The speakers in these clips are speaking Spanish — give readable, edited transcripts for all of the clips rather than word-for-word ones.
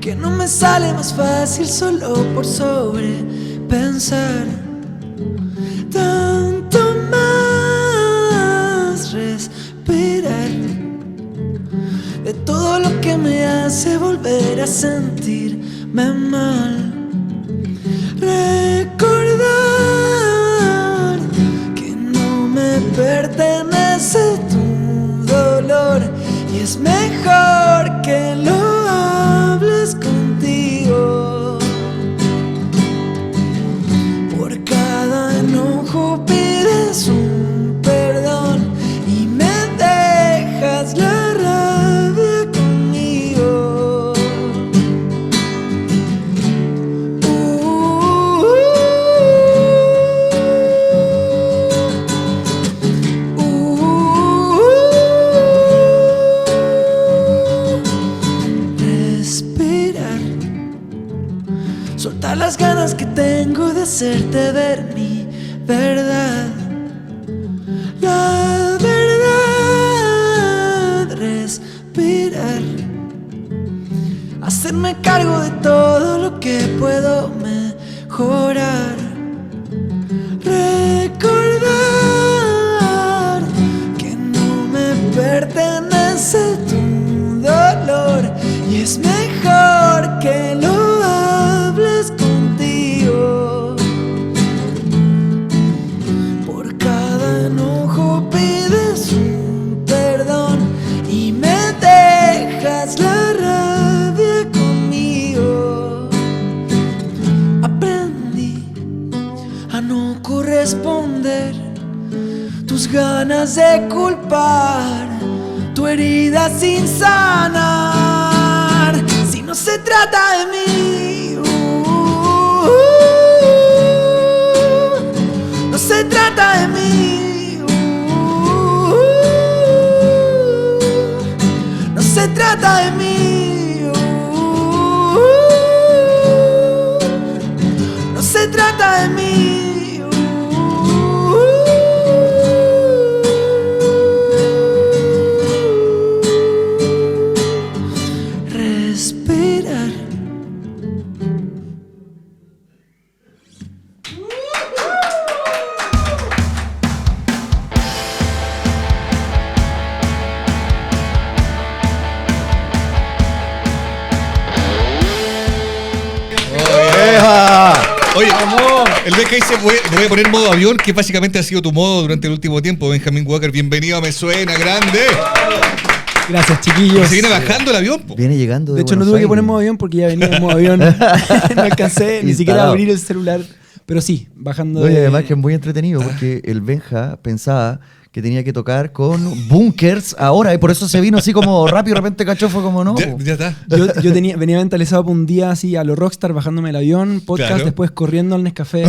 que no me sale más fácil solo por sobrepensar. Tanto más respirar de todo lo que me hace volver a sentirme mal. Recordar que no me pertenece tu dolor y es mejor que lo hables contigo. Por cada enojo pides un perdón y me dejas la rabia conmigo. Respirar, soltar las ganas que tengo de hacerte ver mi verdad. La verdad, respirar, hacerme cargo de todo lo que puedo mejorar. Recordar que no me pertenece tu dolor y es mejor que lo hables contigo. Por cada enojo pides un perdón y me dejas la rabia conmigo. Aprendí a no corresponder tus ganas de culpar tu herida sin sanar. Si no se trata de mí, no se trata de mí, no se trata de mí, no se trata de mí. Respirar. Oye, el Benja dice, voy a poner modo avión, que básicamente ha sido tu modo durante el último tiempo. Benjamín Walker, bienvenido a Me Suena, grande. Gracias, chiquillos. Se viene bajando el avión, po. Viene llegando De hecho, no tuve que poner modo avión porque ya venía en modo avión. No alcancé ni siquiera a abrir el celular. Pero sí, bajando. Oye, además que es muy entretenido porque el Benja pensaba que tenía que tocar con Bunkers ahora y por eso se vino así como rápido, de repente cachó, fue como no. Ya está. Yo venía mentalizado para un día así a lo rockstar, bajándome el avión, podcast, Claro. después corriendo al Nescafé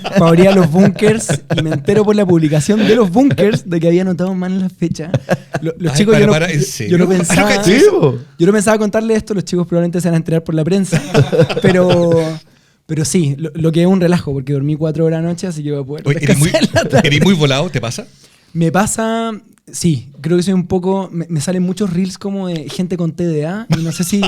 para abrir a los Bunkers y me entero por la publicación de los Bunkers de que había anotado mal la fecha. Los Ay, chicos, ¿en serio? yo no pensaba. Sí, Yo no pensaba contarle esto, los chicos probablemente se van a enterar por la prensa, pero sí, lo que es un relajo, porque dormí 4 horas anoche, así que voy a poder Oye, descansar en la tarde. ¿Eres muy volado? ¿Te pasa? Me pasa, sí, creo que soy un poco, me salen muchos reels como de gente con TDA y no sé si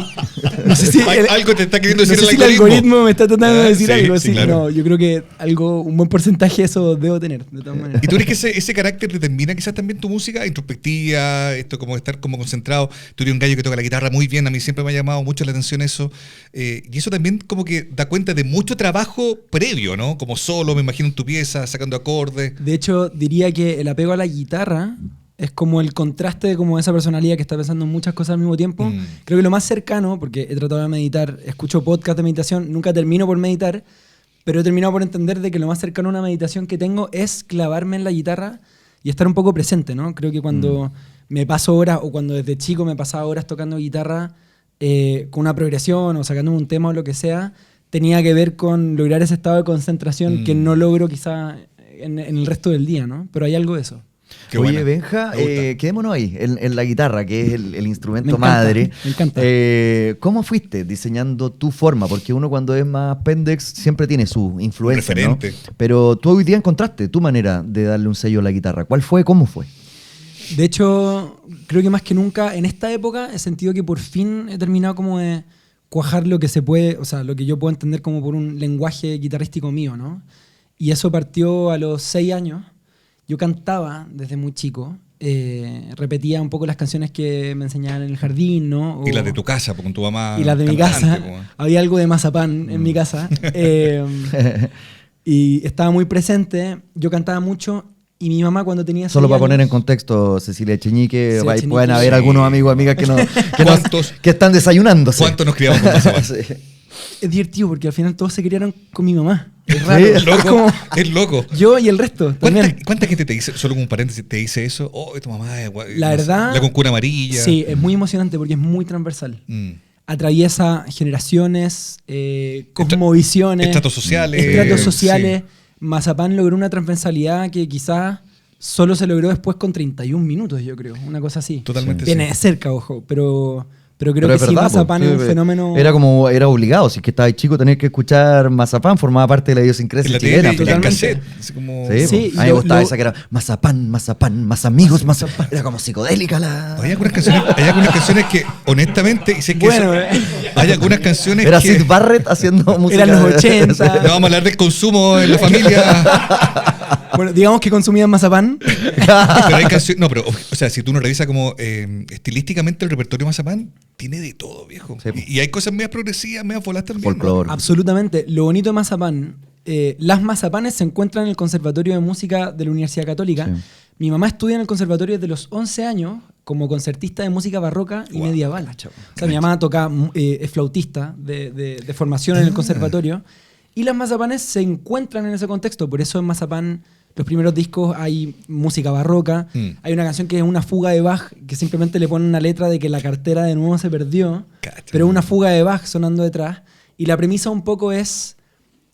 Algo te está queriendo no decir sé si el el algoritmo. algoritmo me está tratando de decir Sí, algo sí, así. claro. No, yo creo que un buen porcentaje de eso debo tener, de todas maneras. ¿Y tú crees que ese carácter determina quizás también tu música introspectiva, esto como estar como concentrado? Tú eres un gallo que toca la guitarra muy bien, a mí siempre me ha llamado mucho la atención eso. Y eso también como que da cuenta de mucho trabajo previo, ¿no? Como solo, me imagino en tu pieza, sacando acordes. De hecho, diría que el apego a la guitarra es como el contraste de como esa personalidad que está pensando en muchas cosas al mismo tiempo. Creo que lo más cercano, porque he tratado de meditar, escucho podcast de meditación, nunca termino por meditar, pero he terminado por entender de que lo más cercano a una meditación que tengo es clavarme en la guitarra y estar un poco presente, ¿no? Creo que cuando me paso horas, o cuando desde chico me pasaba horas tocando guitarra con una progresión o sacándome un tema o lo que sea, tenía que ver con lograr ese estado de concentración que no logro quizá en el resto del día, ¿no? Pero hay algo de eso. Qué Oye, buena. Benja, Me gusta. quedémonos ahí, en la guitarra, que es el instrumento Me encanta, madre. me encanta. ¿Cómo fuiste diseñando tu forma? Porque uno cuando es más pendex siempre tiene su influencia, ¿no? Referente. Pero tú hoy día encontraste tu manera de darle un sello a la guitarra. ¿Cuál fue? ¿Cómo fue? De hecho, creo que más que nunca en esta época he sentido que por fin he terminado como de cuajar lo que se puede, o sea, lo que yo puedo entender como por un lenguaje guitarrístico mío, ¿no? Y eso partió a los 6 años. Yo cantaba desde muy chico, repetía un poco las canciones que me enseñaban en el jardín, ¿no? Y las de tu casa, con tu mamá. Y las de mi cantante, casa. Había algo de mazapán en mi casa. Y estaba muy presente. Yo cantaba mucho. Y mi mamá cuando tenía 6 Solo para años, poner en contexto, Cecilia Echenique, Sí, Echenique, pueden haber sí. algunos amigos, amigas ¿Cuántos? que están desayunándose. ¿Cuánto nos criamos con mazapán? Sí. es divertido porque al final todos se criaron con mi mamá. Es raro. Sí, Es loco, Como es loco. yo y el resto también. ¿Cuánta gente te dice, solo como un paréntesis, te dice eso? Oh, tu mamá es La verdad, la concuna amarilla. Sí, es muy emocionante porque es muy transversal. Mm. Atraviesa generaciones, cosmovisiones, Estratos sociales. estratos sociales. Sí. Mazapán logró una transversalidad que quizás solo se logró después con 31 minutos, yo creo. Una cosa así. Totalmente Viene sí. de cerca, ojo, pero creo Pero que es sí, verdad, Mazapán po. es un fenómeno... Era obligado, si es que estabas chico tenías que escuchar Mazapán, formaba parte de la En idiosincrasia la chilena. tele, en totalmente. cassette. Así como... Sí, Sí, po. A mí me lo- gustaba lo- esa que era Mazapán, más amigos, Mazapán. Era como psicodélica la... Hay algunas canciones que, honestamente, y sé que Bueno, hay algunas canciones Era que... Sid Barrett haciendo música. Eran los 80. No vamos a hablar del consumo en la familia. Bueno, digamos que consumían mazapán. Pero hay canciones... No, pero, o sea, si tú no revisas como estilísticamente el repertorio Mazapán, tiene de todo, viejo. Sí, po. Y hay cosas medio progresivas, medio volas también. Folclore. Absolutamente. Lo bonito de Mazapán, las Mazapanes se encuentran en el Conservatorio de Música de la Universidad Católica. Sí. Mi mamá estudia en el conservatorio desde los 11 años como concertista de música barroca y Wow. medieval. O sea, mi mamá toca, es flautista de formación en el conservatorio. Y las Mazapanes se encuentran en ese contexto. Por eso en Mazapán, los primeros discos, hay música barroca. Hay una canción que es una fuga de Bach, que simplemente le ponen una letra de que la cartera de nuevo se perdió. Cacha. Pero una fuga de Bach sonando detrás. Y la premisa un poco es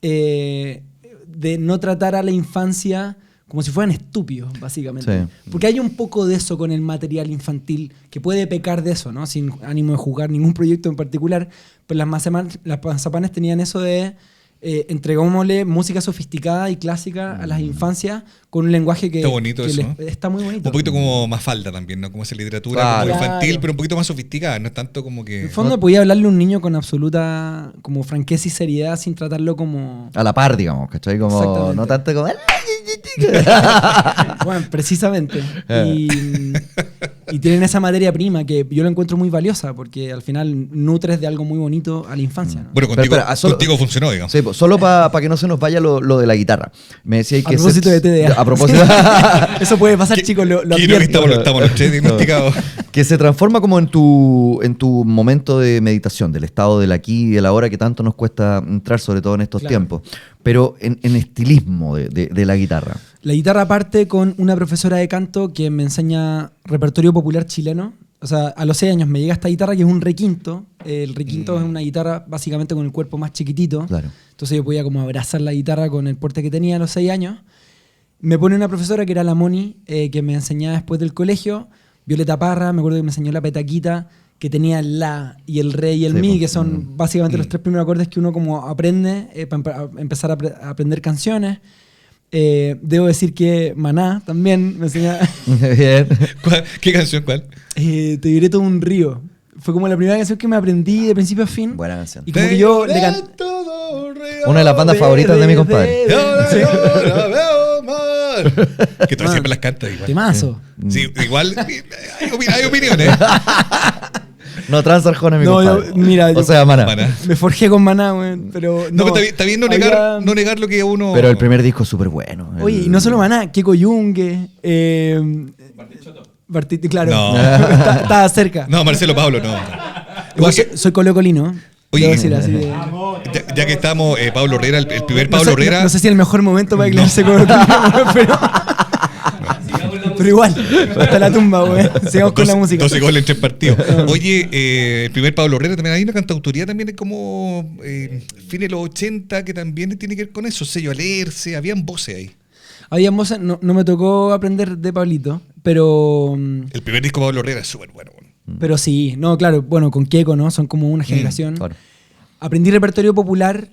de no tratar a la infancia como si fueran estúpidos, básicamente. Sí. Porque hay un poco de eso con el material infantil, que puede pecar de eso, ¿no? Sin ánimo de juzgar ningún proyecto en particular. Pero las Mazapanes tenían eso de entregámosle música sofisticada y clásica a las infancias con un lenguaje que, Está bonito que eso, está muy bonito. Un poquito como más falda también, ¿no? Como esa literatura Claro. como infantil, Claro. pero un poquito más sofisticada. No es tanto como En que... el fondo podía hablarle a un niño con absoluta como franqueza y seriedad sin tratarlo como... A la par, digamos, ¿cachai? Como, Exactamente. no tanto como... Bueno, precisamente. Y tienen esa materia prima que yo la encuentro muy valiosa porque al final nutres de algo muy bonito a la infancia, ¿no? Bueno, Pero contigo, espera, solo- contigo funcionó, digamos. Sí, pues, solo para que no se nos vaya lo de la guitarra. Me decía A que... propósito de TDA. A propósito... Eso puede pasar, chicos, lo Quiero que advierto. estamos los tres diagnosticados. que se transforma como en tu momento de meditación, del estado del aquí y del ahora que tanto nos cuesta entrar, sobre todo en estos Claro. tiempos. Pero en estilismo de la guitarra. La guitarra parte con una profesora de canto que me enseña repertorio popular chileno. O sea, a los 6 años me llega esta guitarra que es un requinto. El requinto es una guitarra básicamente con el cuerpo más chiquitito. Claro. Entonces yo podía como abrazar la guitarra con el porte que tenía a los 6 años. Me pone una profesora que era la Moni, que me enseñaba después del colegio. Violeta Parra, me acuerdo que me enseñó la petaquita, que tenía el la y el re y el Sí, mi, pues. que son básicamente los 3 primeros acordes que uno como aprende para empezar a aprender canciones. Debo decir que Maná también me enseñaba Bien. ¿Qué canción? ¿Cuál? Te diré todo un río. Fue como la primera canción que me aprendí de principio a fin. Buena canción. Y como que yo le canté. Una de las bandas favoritas de mi compadre. Sí. Que tú siempre las cantas igual. Temazo. Sí, igual hay opiniones. No trans Arjona, mi No, compadre. yo- mira, O yo- sea, Maná. Maná. Me forjé con Maná, weón, pero No, pero está bien no negar, había- no negar lo que uno... Pero el primer disco es súper bueno. Oye, y no solo Maná, Keko Yungue. Bartit, claro. No. Estaba cerca. No, Marcelo Pablo, no. Igual Igual que- soy colocolino. Oye, Debo decir así de- ya que estamos, Pablo Herrera, el primer no Pablo sé, Herrera... no sé si es el mejor momento para declararse colocolino, pero igual, hasta la tumba, weón. Sigamos con la música. 12 goles en 3 partidos. Oye, el primer Pablo Herrera también hay una cantautoría también es como fines de los 80 que también tiene que ver con eso, sello Alerce, habían voces ahí. Había voces, no me tocó aprender de Pablito, pero El primer disco de Pablo Herrera es súper bueno. pero sí, no, claro, bueno, con Keko, ¿no? Son como una generación. Claro. Aprendí repertorio popular,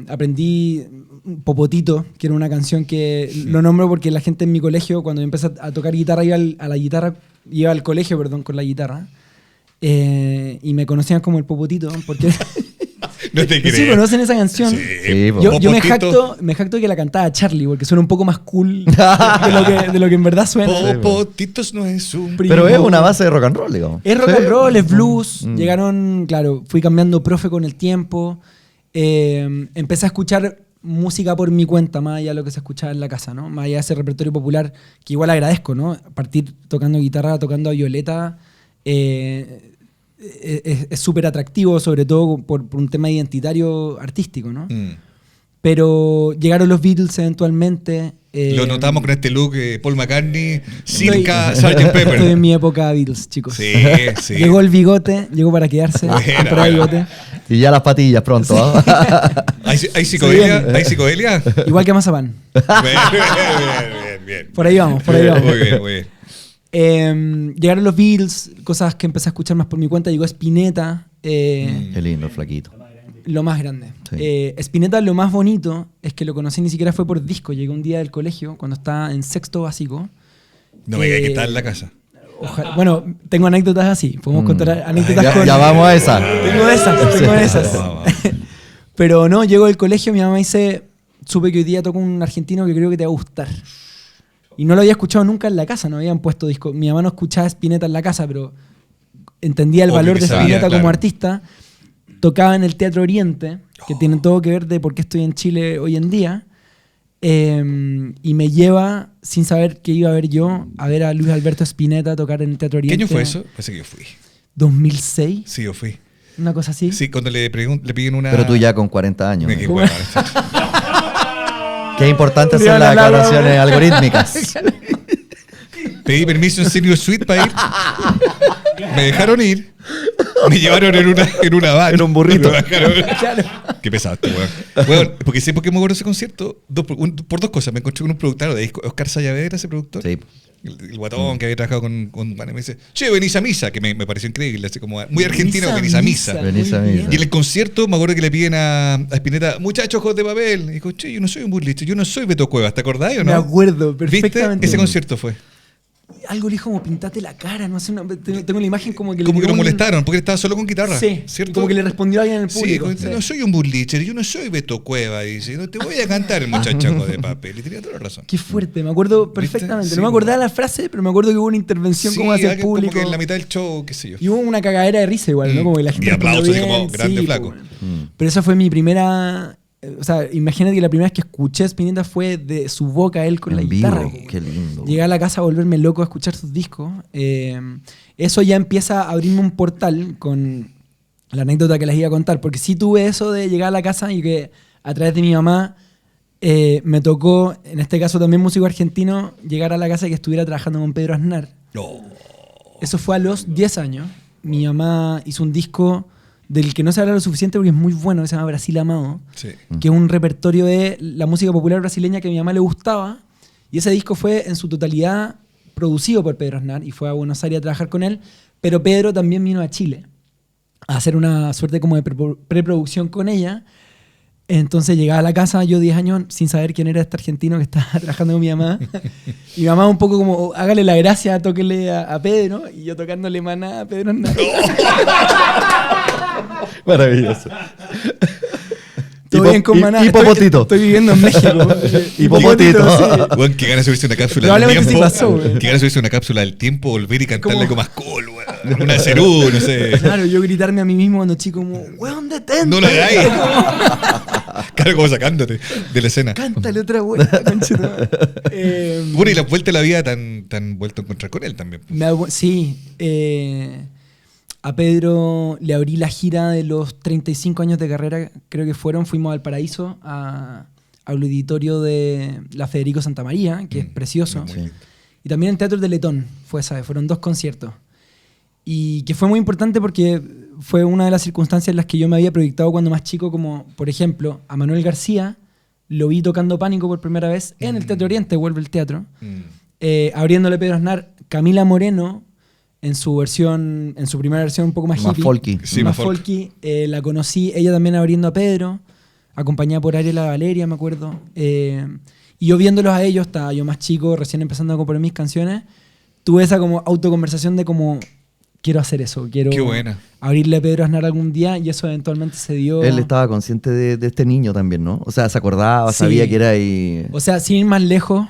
aprendí Popotito, que era una canción que lo nombro porque la gente en mi colegio, cuando yo empecé a tocar guitarra, iba al colegio, perdón, con la guitarra. Y me conocían como el Popotito, porque No te sí creo. conocen esa canción. Sí, po. Yo me Popotito. jacto que la cantaba Charlie, porque suena un poco más cool de lo que en verdad suena. Popotitos no es un... Pero es una base de rock and roll, digamos. Es rock Sí. and roll, es blues. Mm. Llegaron, claro, fui cambiando profe con el tiempo. Empecé a escuchar música por mi cuenta, más allá de lo que se escuchaba en la casa, ¿no? Más allá de ese repertorio popular, que igual agradezco, ¿no? Partir tocando guitarra, tocando a Violeta, es súper atractivo, sobre todo por un tema identitario artístico, ¿no? Pero llegaron los Beatles eventualmente. Lo notamos con este look, Paul McCartney, Estoy- circa Sgt. Pepper. Estoy en mi época Beatles, chicos. Sí, sí. Llegó el bigote, llegó para quedarse. Buena, temporada buena. bigote. Y ya las patillas pronto. ¿Ah? ¿Hay psicodelia? Se viene. ¿Hay psicodelia? Igual que Mazapán. Bien. Por ahí vamos, por ahí vamos. Muy bien, muy bien. Llegaron los Beatles, cosas que empecé a escuchar más por mi cuenta. Llegó Spinetta, Qué lindo, flaquito. lo más grande. Sí. Spinetta, lo más bonito es que lo conocí ni siquiera fue por disco. Llegué un día del colegio, cuando estaba en sexto básico. No me digas que está en la casa. Bueno, tengo anécdotas así. Podemos contar anécdotas Ya, ya vamos a esa. Tengo esas. Vamos. Pero no, llego del colegio, mi mamá me dice, supe que hoy día toco un argentino que creo que te va a gustar. Y no lo había escuchado nunca en la casa, no habían puesto disco. Mi mamá no escuchaba Spinetta en la casa, pero entendía el Obvio valor que de sabía, Spinetta como claro. artista. Tocaba en el Teatro Oriente, que tiene todo que ver de por qué estoy en Chile hoy en día. Y me lleva, sin saber qué iba a ver yo, a ver a Luis Alberto Spinetta tocar en el Teatro ¿Qué Oriente. año fue eso? Parece que yo fui. 2006, Sí, yo fui. una cosa así. Sí, cuando le piden una... Pero tú ya con 40 años. Me ¿no? equivoco. Qué importante Mira son la las lava. aclaraciones algorítmicas. Pedí permiso en Senior Suite para ir. Me dejaron ir. Me llevaron en una van. En un burrito. Me bajaron. Claro. Qué pesado este weón. Bueno, porque sé por qué me acuerdo de ese concierto. Por dos cosas. Me encontré con un productor de disco, Oscar Sayavedra, ese productor. Sí. El guatón que había trabajado con me dice, che, venís a misa, que me pareció increíble, así como muy argentino, venís a misa. Venís a muy misa. bien. Y en el concierto me acuerdo que le piden a Spinetta, muchachos, ojos de papel. Y dijo, che, yo no soy un burlista, yo no soy Beto Cuevas, ¿te acordás o no? Me acuerdo ¿Viste? perfectamente. Ese concierto fue. Algo le dijo como pintate la cara, no sé, tengo la imagen como que Como que dio lo un- molestaron, porque él estaba solo con guitarra. Sí, ¿cierto? como que le respondió alguien en el Sí, público. dijo, no soy un burlicher, yo no soy Beto Cueva, dice, no te voy a cantar el muchachaco de papel. Y tenía toda la razón. Qué fuerte, me acuerdo perfectamente. Sí, no me acordaba la frase, pero me acuerdo que hubo una intervención Sí, como hacia el alguien público. como que en la mitad del show, qué sé yo. Y hubo una cagadera de risa igual, ¿no? Como que la gente Y aplausos, respondió así como, bien, grande sí, flaco. pues, bueno. Pero esa fue mi primera... O sea, imagínate que la primera vez que escuché a Spinetta fue de su boca, él con la En guitarra. vivo. Qué lindo. Llegué a la casa a volverme loco a escuchar sus discos. Eso ya empieza a abrirme un portal con la anécdota que les iba a contar. Porque sí tuve eso de llegar a la casa y que a través de mi mamá me tocó, en este caso también músico argentino, llegar a la casa y que estuviera trabajando con Pedro Aznar. No. Eso fue a los 10 años. Mi mamá hizo un disco del que no se habla lo suficiente porque es muy bueno, que se llama Brasil Amado, Sí. que es un repertorio de la música popular brasileña que a mi mamá le gustaba. Y ese disco fue en su totalidad producido por Pedro Aznar y fue a Buenos Aires a trabajar con él. Pero Pedro también vino a Chile a hacer una suerte como de preproducción con ella. Entonces llegaba a la casa, yo 10 años, sin saber quién era este argentino que estaba trabajando con mi mamá. Y mi mamá un poco como, hágale la gracia, tóquele a Pedro. Y yo tocándole maná a Pedro Aznar. Maravilloso. Todo bien con maná. Hipopotito. Estoy viviendo en México. Hipopotito. sí. Weón, que ganas de subirse una cápsula del Probablemente sí tiempo. pasó, weón. Que ganas de subirse una cápsula del tiempo, volver y cantarle Como- como Ascol, weón. Una Cerú, no sé. Claro, yo gritarme a mí mismo cuando chico como, weón, detente. No lo hagáis. Claro, como sacándote de la escena. Cántale otra vuelta, conchetumare. Bueno, y la vuelta a la vida tan vuelto a encontrar con él también. Sí. A Pedro le abrí la gira de los 35 años de carrera, creo que fuimos al Paraíso, al auditorio de la Federico Santamaría, que es precioso. muy lindo. Y también en Teatro de Letón, fueron 2 conciertos. Y que fue muy importante porque fue una de las circunstancias en las que yo me había proyectado cuando más chico, como por ejemplo a Manuel García, lo vi tocando Pánico por primera vez en el Teatro Oriente, vuelve el teatro, abriéndole Pedro Aznar, Camila Moreno, en su primera versión un poco más Más hippie, folky. Sí, más más folk. folky, la conocí, ella también abriendo a Pedro, acompañada por Ariela Valeria, me acuerdo. Y yo viéndolos a ellos, estaba yo más chico, recién empezando a componer mis canciones, tuve esa como autoconversación de como, quiero hacer eso, quiero Qué buena. abrirle a Pedro Aznar algún día, y eso eventualmente se dio. Él estaba consciente de este niño también, ¿no? O sea, se acordaba, Sí. sabía que era ahí. O sea, sin ir más lejos,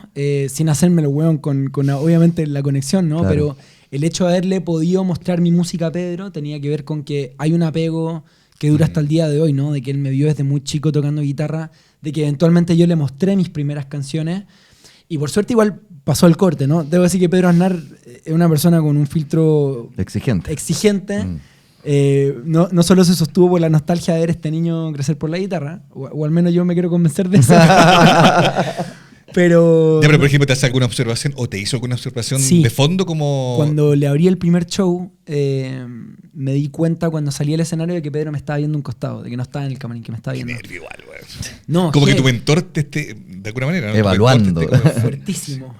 sin hacerme el hueón con obviamente la conexión, ¿no? Claro. Pero el hecho de haberle podido mostrar mi música a Pedro tenía que ver con que hay un apego que dura hasta el día de hoy, ¿no? De que él me vio desde muy chico tocando guitarra, de que eventualmente yo le mostré mis primeras canciones, y por suerte igual pasó el corte, ¿no? Debo decir que Pedro Aznar es una persona con un filtro Exigente. exigente. No solo se sostuvo por la nostalgia de ver a este niño crecer por la guitarra, o al menos yo me quiero convencer de eso. Pero Ya, pero por ejemplo, ¿te hace alguna observación o te hizo alguna observación Sí. de fondo como... cuando le abrí el primer show, me di cuenta cuando salí al escenario de que Pedro me estaba viendo un costado, de que no estaba en el camarín, que me estaba Qué viendo. nervio igual, weón. No, Como que heavy, tu mentor te esté, de alguna manera, ¿no? Tu Evaluando. mentor te esté como- fuertísimo.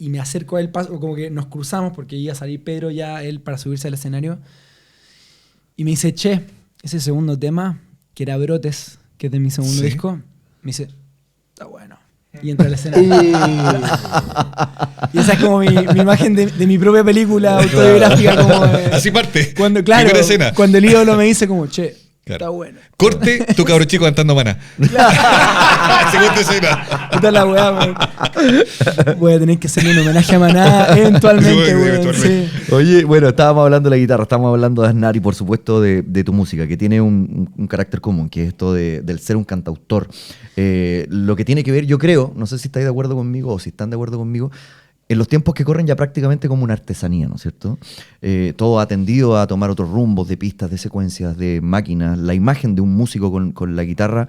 Y me acerco a él, como que nos cruzamos porque iba a salir Pedro ya, él para subirse al escenario. Y me dice, che, ese segundo tema, que era Brotes, que es de mi segundo Sí. disco, me dice, está bueno. Y entra al escenario. Y esa es como mi imagen de mi propia película autobiográfica. Como, Así parte. Cuando, claro, Primera escena. cuando el ídolo me dice como, che, Claro. está bueno. Corte, tu cabro chico cantando Maná. Segunda escena. Puta la weá, weón. Voy a tener que hacerle un homenaje a Maná eventualmente, Sí, weón. eventualmente. Sí. Oye, bueno, estábamos hablando de la guitarra, estábamos hablando de Aznar y por supuesto de tu música, que tiene un carácter común, que es esto del ser un cantautor. Lo que tiene que ver, yo creo, no sé si estáis de acuerdo conmigo o si están de acuerdo conmigo, en los tiempos que corren ya prácticamente como una artesanía, ¿no es cierto? Todo ha tendido a tomar otros rumbos de pistas, de secuencias, de máquinas. La imagen de un músico con la guitarra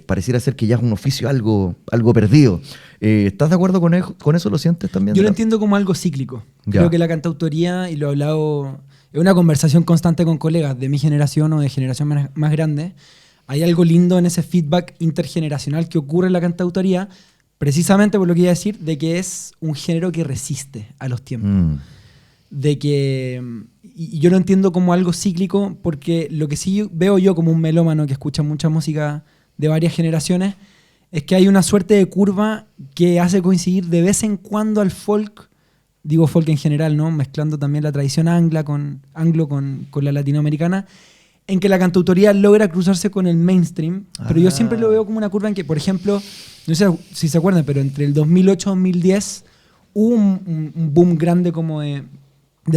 pareciera ser que ya es un oficio algo perdido. ¿Estás de acuerdo con eso? ¿Lo sientes también? Yo lo entiendo como algo cíclico. Ya. Creo que la cantautoría, y lo he hablado, es una conversación constante con colegas de mi generación o de generación más grande. Hay algo lindo en ese feedback intergeneracional que ocurre en la cantautoría, precisamente por lo que iba a decir, de que es un género que resiste a los tiempos. De que, y yo lo entiendo como algo cíclico, porque lo que sí veo yo como un melómano que escucha mucha música de varias generaciones, es que hay una suerte de curva que hace coincidir de vez en cuando al folk, digo folk en general, ¿no? Mezclando también la tradición anglo con la latinoamericana, en que la cantautoría logra cruzarse con el mainstream, pero yo siempre lo veo como una curva en que, por ejemplo, no sé si se acuerdan, pero entre el 2008 y 2010 hubo un boom grande como de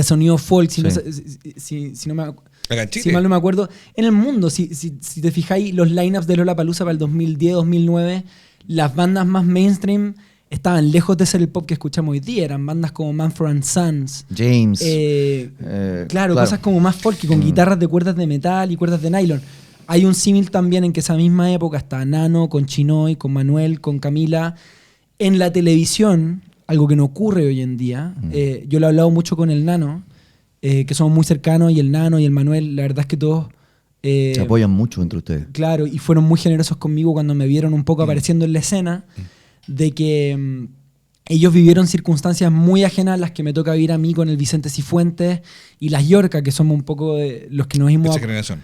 sonido folk, si, Sí. no, si no me, Acá en Chile. si mal no me acuerdo, en el mundo. Si te fijáis, los lineups de Lollapalooza para el 2010, 2009, las bandas más mainstream estaban lejos de ser el pop que escuchamos hoy día. Eran bandas como Mumford & Sons. James. Claro, cosas como más folk, con guitarras de cuerdas de metal y cuerdas de nylon. Hay un símil también en que esa misma época está Nano, con Chinoy, con Manuel, con Camila. En la televisión, algo que no ocurre hoy en día, yo lo he hablado mucho con el Nano, que somos muy cercanos, y el Nano y el Manuel, la verdad es que todos... Se apoyan mucho entre ustedes. Claro, y fueron muy generosos conmigo cuando me vieron un poco apareciendo en la escena, de que ellos vivieron circunstancias muy ajenas a las que me toca vivir a mí con el Vicente Cifuentes y las Yorca, que somos un poco de los que nos hemos... Esa generación.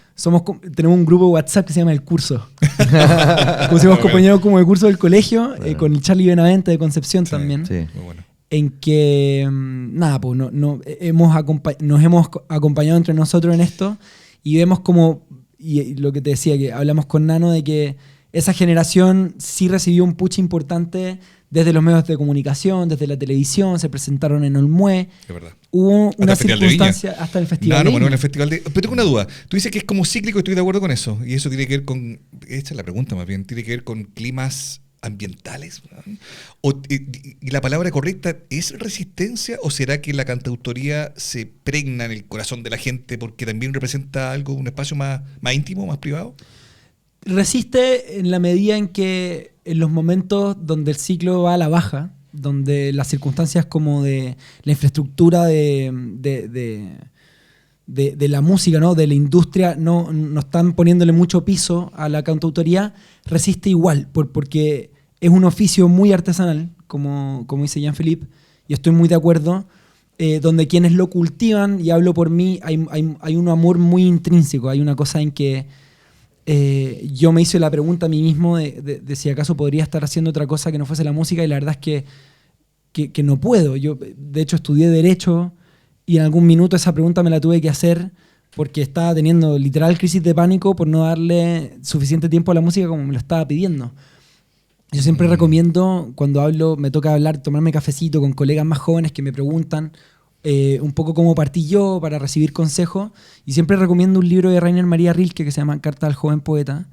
Tenemos un grupo de WhatsApp que se llama El Curso. Como si fuéramos compañeros como de curso del colegio, con el Charlie Benavente de Concepción Sí, también. Sí. Muy bueno. En que, nada, pues nos hemos acompañado entre nosotros en esto, y vemos como, y lo que te decía, que hablamos con Nano de que esa generación sí recibió un push importante desde los medios de comunicación, desde la televisión, se presentaron en Olmué. Es verdad. Hubo Hasta una el Festival de Viña. circunstancia hasta el Festival No, de bueno, en Viña. el festival de... Pero tengo una duda. Tú dices que es como cíclico y estoy de acuerdo con eso. Y eso tiene que ver con... Esta es la pregunta más bien. Tiene que ver con climas ambientales. ¿No? ¿Y la palabra correcta es resistencia o será que la cantautoría se pregna en el corazón de la gente porque también representa algo, un espacio más íntimo, más privado? Resiste en la medida en que en los momentos donde el ciclo va a la baja, donde las circunstancias como de la infraestructura de la música, ¿no? De la industria, no están poniéndole mucho piso a la cantautoría, resiste igual, porque es un oficio muy artesanal, como dice Jean-Philippe, y estoy muy de acuerdo, donde quienes lo cultivan, y hablo por mí, hay un amor muy intrínseco, hay una cosa en que yo me hice la pregunta a mí mismo de si acaso podría estar haciendo otra cosa que no fuese la música, y la verdad es que no puedo. Yo, de hecho, estudié Derecho, y en algún minuto esa pregunta me la tuve que hacer porque estaba teniendo literal crisis de pánico por no darle suficiente tiempo a la música como me lo estaba pidiendo. Yo siempre recomiendo, cuando hablo, me toca hablar, tomarme cafecito con colegas más jóvenes que me preguntan un poco cómo partí yo para recibir consejos, y siempre recomiendo un libro de Rainer Maria Rilke que se llama Carta al joven poeta,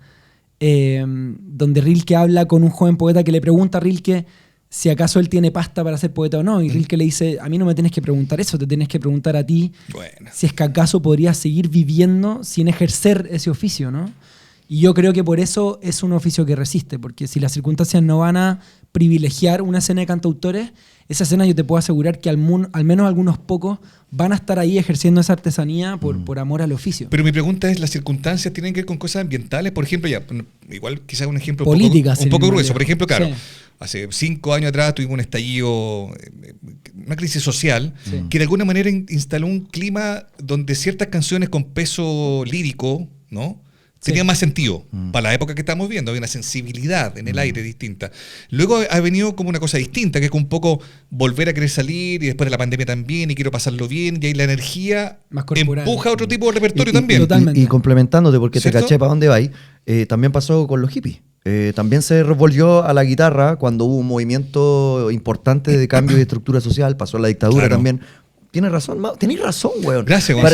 donde Rilke habla con un joven poeta que le pregunta a Rilke si acaso él tiene pasta para ser poeta o no, y Rilke le dice, a mí no me tienes que preguntar eso, te tienes que preguntar a ti si es que acaso podrías seguir viviendo sin ejercer ese oficio, ¿no? Y yo creo que por eso es un oficio que resiste, porque si las circunstancias no van a privilegiar una escena de cantautores, esa escena yo te puedo asegurar que al menos algunos pocos van a estar ahí ejerciendo esa artesanía por amor al oficio. Pero mi pregunta es, ¿las circunstancias tienen que ver con cosas ambientales? Por ejemplo, ya, igual quizás un ejemplo políticas, un poco grueso. Por ejemplo, claro, sí. Hace 5 años atrás tuvimos un estallido, una crisis social, que de alguna manera instaló un clima donde ciertas canciones con peso lírico, ¿no?, tenían más sentido para la época que estamos viendo. Había una sensibilidad en el aire distinta. Luego ha venido como una cosa distinta, que es un poco volver a querer salir, y después de la pandemia también, y quiero pasarlo bien, y ahí la energía más corporal, empuja a otro tipo de repertorio también. Totalmente. Y complementándote, porque ¿Cierto? te caché para dónde vais, también pasó con los hippies. También se volvió a la guitarra cuando hubo un movimiento importante de cambio de estructura social, pasó a la dictadura también. Tienes razón, tenéis razón, weón. Gracias, weón.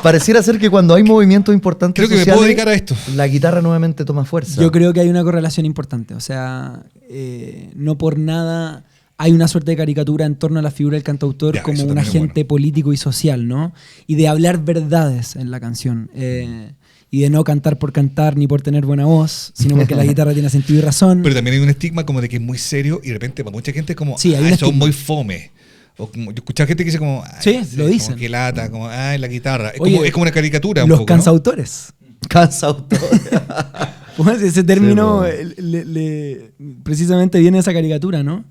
Pareciera ser que cuando hay movimientos importantes creo que sociales, me puedo dedicar a esto. La guitarra nuevamente toma fuerza. Yo creo que hay una correlación importante. O sea, no por nada hay una suerte de caricatura en torno a la figura del cantautor como un agente político y social, ¿no? Y de hablar verdades en la canción. Y de no cantar por cantar ni por tener buena voz, sino porque la guitarra tiene sentido y razón. Pero también hay un estigma como de que es muy serio, y de repente para mucha gente es como, sí, eso es muy fome. O como, yo escuchaba gente que dice como, sí, lo dicen. Como que lata, como, la guitarra. Oye, es como una caricatura. Los un poco, cansautores. ¿No? Cansautores. Pues ese término precisamente viene de esa caricatura, ¿no?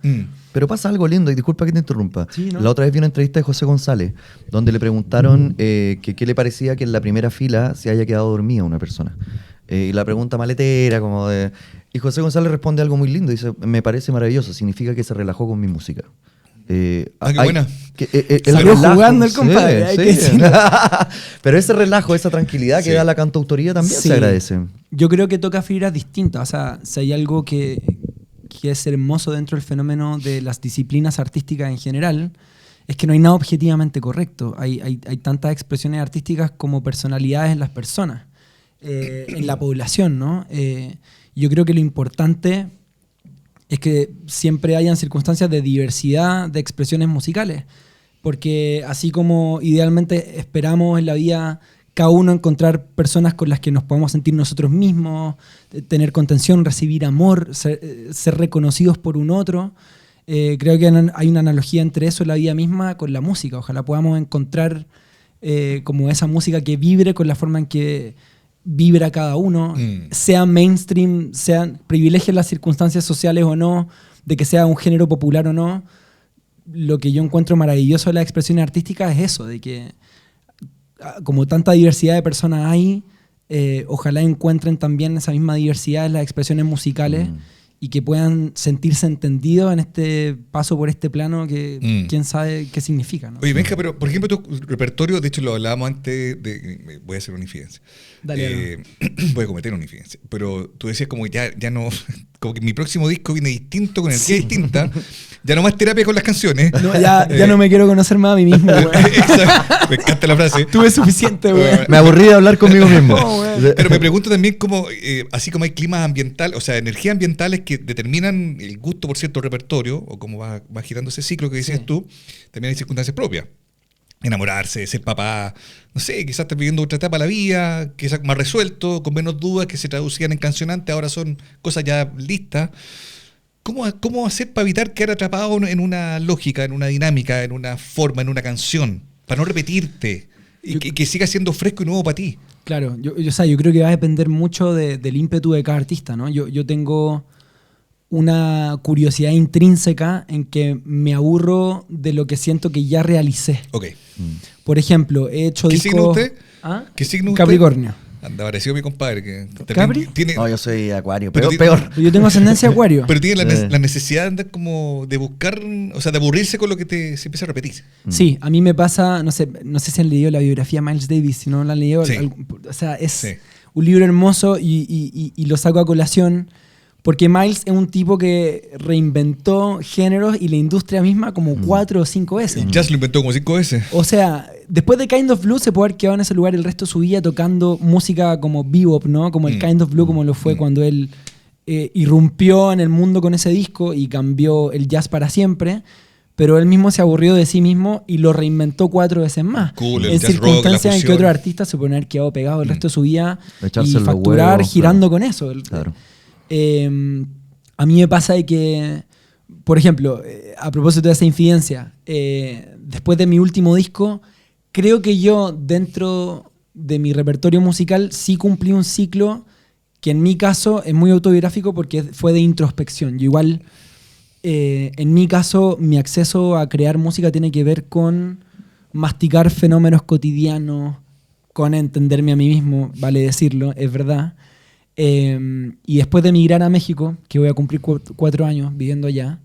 Pero pasa algo lindo, y disculpa que te interrumpa. Sí, ¿no? La otra vez vi una entrevista de José González, donde le preguntaron que qué le parecía que en la primera fila se haya quedado dormida una persona. Y la pregunta maletera, como de... Y José González responde algo muy lindo, dice, me parece maravilloso, significa que se relajó con mi música. qué buena. Salió jugando el compadre. Pero ese relajo, esa tranquilidad que da la cantautoría también se agradece. Yo creo que toca fibras distintas. O sea, si hay algo que es hermoso dentro del fenómeno de las disciplinas artísticas en general, es que no hay nada objetivamente correcto. Hay tantas expresiones artísticas como personalidades en las personas, en la población, ¿no? Yo creo que lo importante es que siempre hayan circunstancias de diversidad de expresiones musicales, porque así como idealmente esperamos en la vida cada uno encontrar personas con las que nos podamos sentir nosotros mismos, tener contención, recibir amor, ser reconocidos por un otro, creo que hay una analogía entre eso en la vida misma con la música. Ojalá podamos encontrar como esa música que vibre con la forma en que vibra cada uno, sea mainstream, privilegien las circunstancias sociales o no, de que sea un género popular o no. Lo que yo encuentro maravilloso de las expresiones artísticas es eso, de que como tanta diversidad de personas hay, ojalá encuentren también esa misma diversidad en las expresiones musicales y que puedan sentirse entendidos en este paso por este plano que quién sabe qué significa, ¿no? Oye, Benja, pero por ejemplo tu repertorio, de hecho lo hablábamos antes de... Voy a hacer una infidencia. Dale, voy a cometer una infidencia. Pero tú decías como ya no... Como que mi próximo disco viene distinto, con energía distinta. Ya no más terapia con las canciones. No, ya no me quiero conocer más a mí mismo, güey. Exacto. Me encanta la frase. Tuve suficiente, güey. Me aburrí de hablar conmigo mismo. Pero me pregunto también cómo, así como hay climas ambientales, o sea, energías ambientales que determinan el gusto por cierto repertorio, o cómo va girando ese ciclo que decías tú, también hay circunstancias propias. Enamorarse, ser papá, no sé, quizás estás viviendo otra etapa de la vida, quizás más resuelto, con menos dudas que se traducían en cancionantes, ahora son cosas ya listas. ¿Cómo hacer para evitar quedar atrapado en una lógica, en una dinámica, en una forma, en una canción, para no repetirte y que siga siendo fresco y nuevo para ti? Claro, yo creo que va a depender mucho del ímpetu de cada artista, ¿no? Yo tengo una curiosidad intrínseca en que me aburro de lo que siento que ya realicé. Ok. Por ejemplo, he hecho ¿Qué discos... signo usted? ¿Ah? ¿Qué signo usted? Capricornio. Anda parecido a mi compadre. Que también ¿Capri? tiene, No, yo soy acuario, Pero peor. Yo tengo ascendencia acuario. pero tiene la necesidad de andar como de buscar, o sea, de aburrirse con lo que se empieza a repetir. Sí, a mí me pasa, no sé si han leído la biografía de Miles Davis, si no la han leído, Sí. o sea, es Sí. un libro hermoso y lo saco a colación porque Miles es un tipo que reinventó géneros y la industria misma como 4 o 5 veces. El jazz lo inventó como 5 veces. O sea, después de Kind of Blue se puede haber quedado en ese lugar el resto de su vida tocando música como bebop, ¿no? Como el Kind of Blue, como lo fue cuando él irrumpió en el mundo con ese disco y cambió el jazz para siempre. Pero él mismo se aburrió de sí mismo y lo reinventó 4 veces más. Cool, el en jazz rock, circunstancias la en que fusión. otro artista se puede haber quedado pegado el resto de su vida Echarse y los facturar huevos, girando claro. con eso. Claro. A mí me pasa de que, por ejemplo, a propósito de esa infidencia, después de mi último disco, creo que yo dentro de mi repertorio musical sí cumplí un ciclo que en mi caso es muy autobiográfico porque fue de introspección. Yo igual, en mi caso, mi acceso a crear música tiene que ver con masticar fenómenos cotidianos, con entenderme a mí mismo, vale decirlo, es verdad. Y después de emigrar a México, que voy a cumplir 4 años viviendo allá,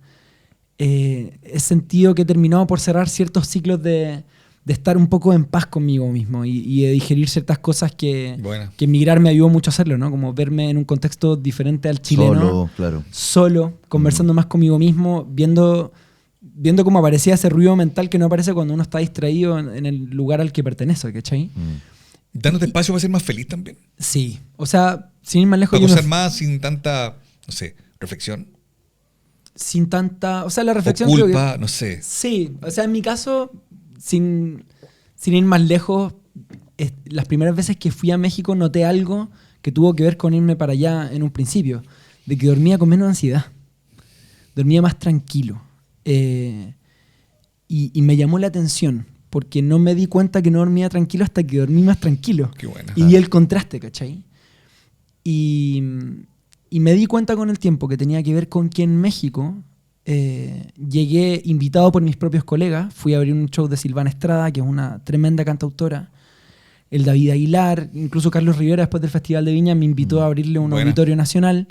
he sentido que he terminado por cerrar ciertos ciclos de estar un poco en paz conmigo mismo y de digerir ciertas cosas que emigrar me ayudó mucho a hacerlo, ¿no? Como verme en un contexto diferente al chileno. Solo, claro. Solo, conversando más conmigo mismo, viendo cómo aparecía ese ruido mental que no aparece cuando uno está distraído en el lugar al que pertenece, ¿cachai? Dándote espacio para ser más feliz también. Sí, o sea, sin ir más lejos... Para yo me gozar más sin tanta, no sé, reflexión. sin tanta... O sea, la reflexión O creo culpa, que... no sé. Sí, o sea, en mi caso, sin ir más lejos, las primeras veces que fui a México noté algo que tuvo que ver con irme para allá en un principio, de que dormía con menos ansiedad, dormía más tranquilo. Y me llamó la atención, porque no me di cuenta que no dormía tranquilo hasta que dormí más tranquilo. Qué buena. Y vi el contraste, ¿cachai? Y me di cuenta con el tiempo que tenía que ver con que en México llegué invitado por mis propios colegas, fui a abrir un show de Silvana Estrada, que es una tremenda cantautora, el David Aguilar, incluso Carlos Rivera después del Festival de Viña me invitó a abrirle un Buena. auditorio nacional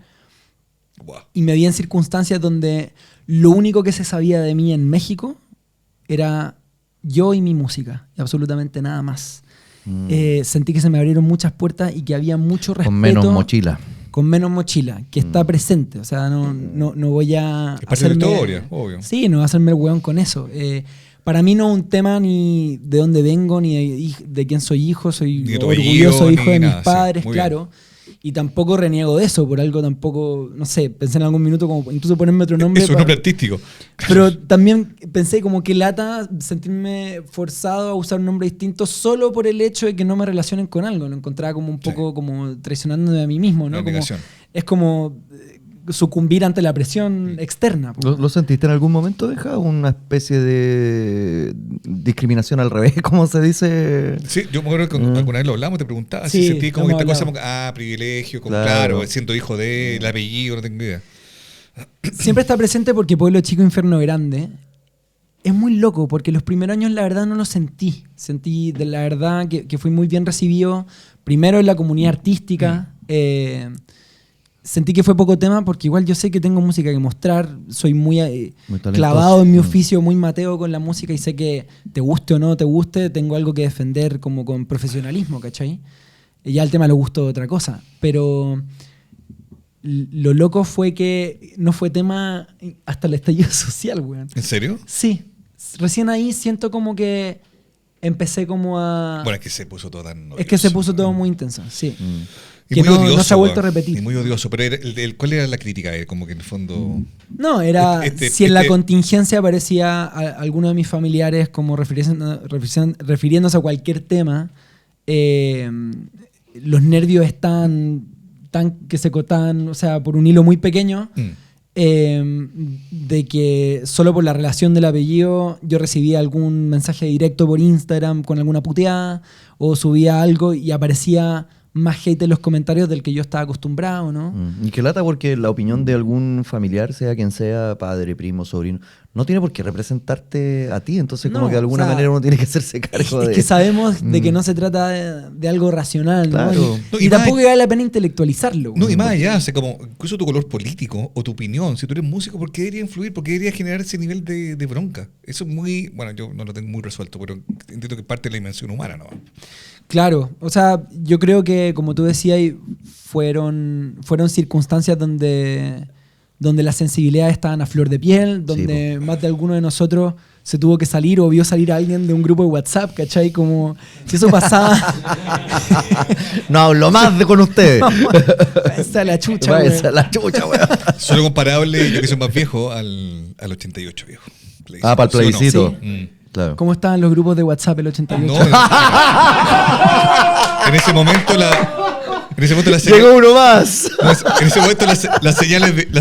Wow. y me vi en circunstancias donde lo único que se sabía de mí en México era yo y mi música, y absolutamente nada más. Sentí que se me abrieron muchas puertas y que había mucho respeto. Con menos mochila. Con menos mochila, que está presente. O sea, no voy a... Es parte de tu historia, obvio. Sí, no voy a hacerme el hueón con eso. Para mí no es un tema ni de dónde vengo, ni de quién soy hijo. Soy Ni de tu orgulloso apellido, hijo ni de nada, mis sí, padres, muy claro. Y tampoco reniego de eso, por algo tampoco, no sé, pensé en algún minuto como incluso ponerme otro nombre. Es un nombre artístico. Pero también pensé como que lata sentirme forzado a usar un nombre distinto solo por el hecho de que no me relacionen con algo. Lo encontraba como un poco como traicionándome a mí mismo, ¿no? Una Como, obligación. es como sucumbir ante la presión externa. ¿Lo sentiste en algún momento, Deja? ¿Una especie de discriminación al revés, como se dice? Sí, yo me acuerdo que alguna vez lo hablamos, te preguntaba Sí, si sentí como que lo esta hemos cosa, como, privilegio, como, Claro. claro, siendo hijo de el apellido, no tengo idea. Siempre está presente porque Pueblo Chico, Infierno Grande es muy loco, porque los primeros años la verdad no lo sentí. Sentí de la verdad que fui muy bien recibido, primero en la comunidad artística. Sentí que fue poco tema porque igual yo sé que tengo música que mostrar, soy muy talentoso. clavado en mi oficio, muy mateo con la música y sé que te guste o no te guste, tengo algo que defender como con profesionalismo, ¿cachai? Ya el tema lo gustó de otra cosa, pero lo loco fue que no fue tema hasta el estallido social, weón. ¿En serio? Sí, recién ahí siento como que empecé como a... Bueno, es que se puso todo tan... es que se puso todo muy intenso, sí. Y Que muy no odioso, se ha vuelto a weón. repetir. Y muy odioso. Pero ¿cuál era la crítica? Como que en el fondo... No, era si en la este- contingencia aparecía alguno de mis familiares como refiriéndose a cualquier tema, los nervios están tan que se cortaban, o sea, por un hilo muy pequeño, de que solo por la relación del apellido yo recibía algún mensaje directo por Instagram con alguna puteada o subía algo y aparecía más hate en los comentarios del que yo estaba acostumbrado, ¿no? Y que lata porque la opinión de algún familiar, sea quien sea, padre, primo, sobrino, no tiene por qué representarte a ti. Entonces, como No, que de alguna o sea, manera uno tiene que hacerse cargo Es de... que sabemos de que no se trata de algo racional, ¿no? Claro. No, Y y tampoco más- vale la pena intelectualizarlo. No, y güey. más allá, o sea, como incluso tu color político o tu opinión, si tú eres músico, ¿por qué debería influir? ¿Por qué debería generar ese nivel de bronca? Eso es muy, bueno, yo no lo tengo muy resuelto, pero entiendo que es parte de la dimensión humana, ¿no? Claro, o sea, yo creo que, como tú decías, fueron circunstancias donde las sensibilidades estaban a flor de piel, donde más de alguno de nosotros se tuvo que salir o vio salir a alguien de un grupo de WhatsApp, ¿cachai? Como si eso pasaba. No hablo más con ustedes. Esa es la chucha, Váyanse güey. a la chucha, weón. Solo comparable, yo que soy más viejo, al 88, viejo. Ah, para el ¿Sí o no? plebiscito. Mm. Claro. ¿Cómo estaban los grupos de WhatsApp el 88? No, en ese momento la señal- Llegó uno más. en ese momento las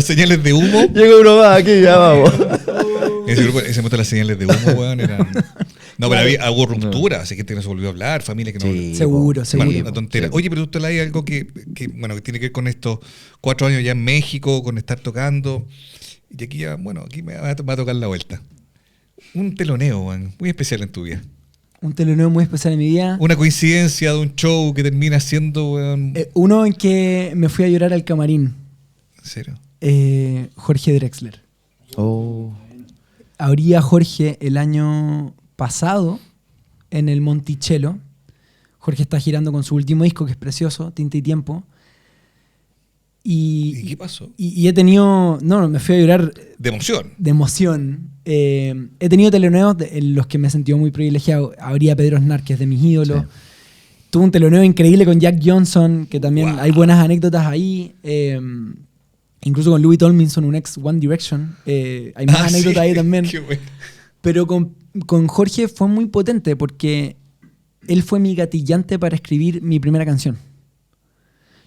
señales de humo, Llegó uno más, aquí ya vamos. en ese momento las señales de humo, weón, eran... No, pero hubo ruptura, así que gente que no se volvió a hablar, familia que no... Sí. Seguro, Bueno, seguro. una tontera. Sí. Oye, pero tú hay algo que tiene que ver con estos 4 años ya en México, con estar tocando. Y aquí ya, bueno, aquí me va a tocar la vuelta. Un teloneo, weón, muy especial en tu vida. Un teloneo muy especial en mi vida. Una coincidencia de un show que termina siendo, weón... Uno en que me fui a llorar al camarín. ¿En serio? Jorge Drexler. Oh. Abría Jorge el año pasado en el Monticello. Jorge está girando con su último disco, que es precioso, Tinta y Tiempo. ¿Y qué pasó? Y he tenido... No, me fui a llorar De emoción. de emoción. He tenido teloneos en los que me he sentido muy privilegiado. Habría Pedro Aznar, que es de mis ídolos. Sí. Tuve un teloneo increíble con Jack Johnson, que también Wow. hay buenas anécdotas ahí. Incluso con Louis Tomlinson, un ex One Direction. Hay más anécdotas ahí también. Qué bueno. Pero con Jorge fue muy potente porque él fue mi gatillante para escribir mi primera canción.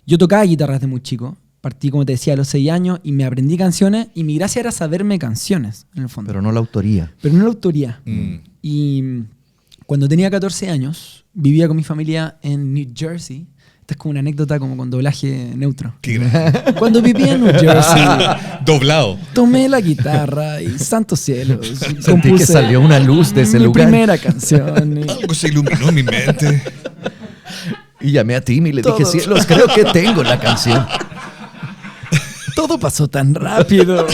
Yo tocaba guitarra desde muy chico. Partí, como te decía, a los 6 años y me aprendí canciones. Y mi gracia era saberme canciones, en el fondo. Pero no la autoría. Pero no la autoría. Mm. Y cuando tenía 14 años, vivía con mi familia en New Jersey. Esta es como una anécdota como con doblaje neutro. Qué grande. Cuando vivía en New Jersey, Doblado. tomé la guitarra y santos cielos. Sentí que salió una luz de ese mi lugar. primera canción. y- Algo se iluminó en mi mente. Y llamé a Tim y le Todo. dije, cielos, creo que tengo la canción. Todo pasó tan rápido.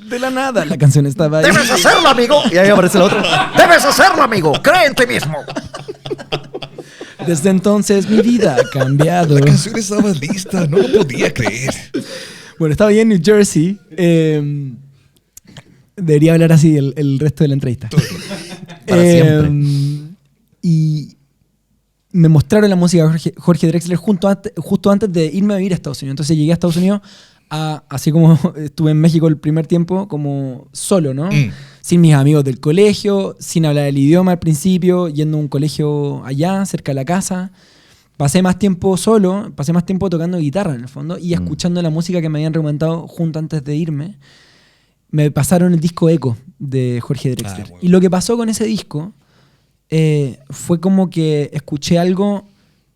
De la nada, la canción estaba ahí. ¡Debes hacerlo, amigo! Y ahí aparece el otro. ¡Debes hacerlo, amigo! ¡Cree en ti mismo! Desde entonces mi vida ha cambiado. La canción estaba lista, no lo podía creer. Bueno, estaba ahí en New Jersey. Debería hablar así el resto de la entrevista. Para siempre. Y me mostraron la música de Jorge Drexler justo antes de irme a vivir a Estados Unidos. Entonces llegué a Estados Unidos, así como estuve en México el primer tiempo, como solo, ¿no? Mm. Sin mis amigos del colegio, sin hablar el idioma al principio, yendo a un colegio allá, cerca de la casa. Pasé más tiempo solo, pasé más tiempo tocando guitarra en el fondo y escuchando la música que me habían recomendado junto antes de irme. Me pasaron el disco Echo de Jorge Drexler. Muy Y lo que pasó con ese disco fue como que escuché algo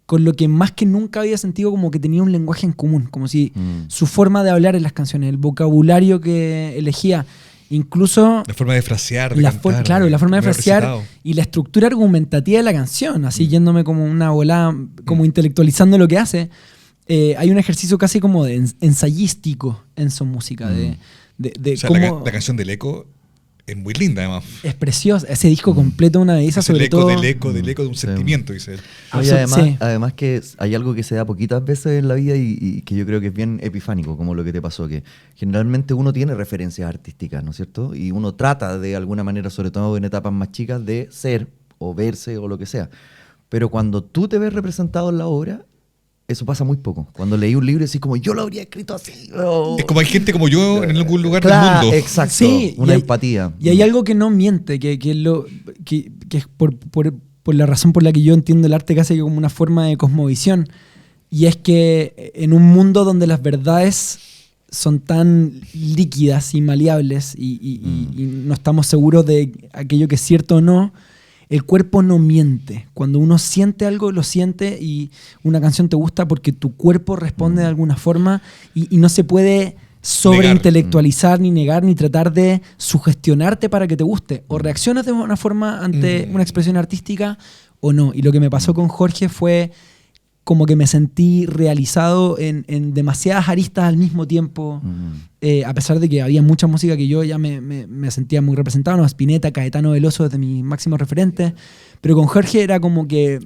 con lo que más que nunca había sentido como que tenía un lenguaje en común, como si su forma de hablar en las canciones, el vocabulario que elegía, incluso La forma de frasear, de la cantar. claro, la forma de haber frasear recitado. y la estructura argumentativa de la canción, así yéndome como una volada, como intelectualizando lo que hace. Hay un ejercicio casi como de ensayístico en su música, de O sea, cómo la canción del eco es muy linda, además. es preciosa. Ese disco completo una belleza, Es el sobre eco todo. del eco de un Sí. sentimiento, dice él. No, y además, Sí. además que hay algo que se da poquitas veces en la vida y que yo creo que es bien epifánico, como lo que te pasó, que generalmente uno tiene referencias artísticas, ¿no es cierto? Y uno trata de alguna manera, sobre todo en etapas más chicas, de ser o verse o lo que sea. Pero cuando tú te ves representado en la obra, eso pasa muy poco. Cuando leí un libro y decís como, yo lo habría escrito así. Oh. Es como hay gente como yo en algún lugar Claro, del mundo. exacto. Sí, una y hay- empatía. Y hay algo que no miente, que es por la razón por la que yo entiendo el arte casi como una forma de cosmovisión. Y es que en un mundo donde las verdades son tan líquidas y maleables y no estamos seguros de aquello que es cierto o no, el cuerpo no miente. Cuando uno siente algo, lo siente y una canción te gusta porque tu cuerpo responde de alguna forma y no se puede sobreintelectualizar, ni negar, ni tratar de sugestionarte para que te guste. O reaccionas de una forma ante una expresión artística o no. Y lo que me pasó con Jorge fue como que me sentí realizado en demasiadas aristas al mismo tiempo, a pesar de que había mucha música que yo ya me sentía muy representado, ¿no? Spinetta, Caetano Veloso, desde mis máximos referentes, pero con Jorge era como que...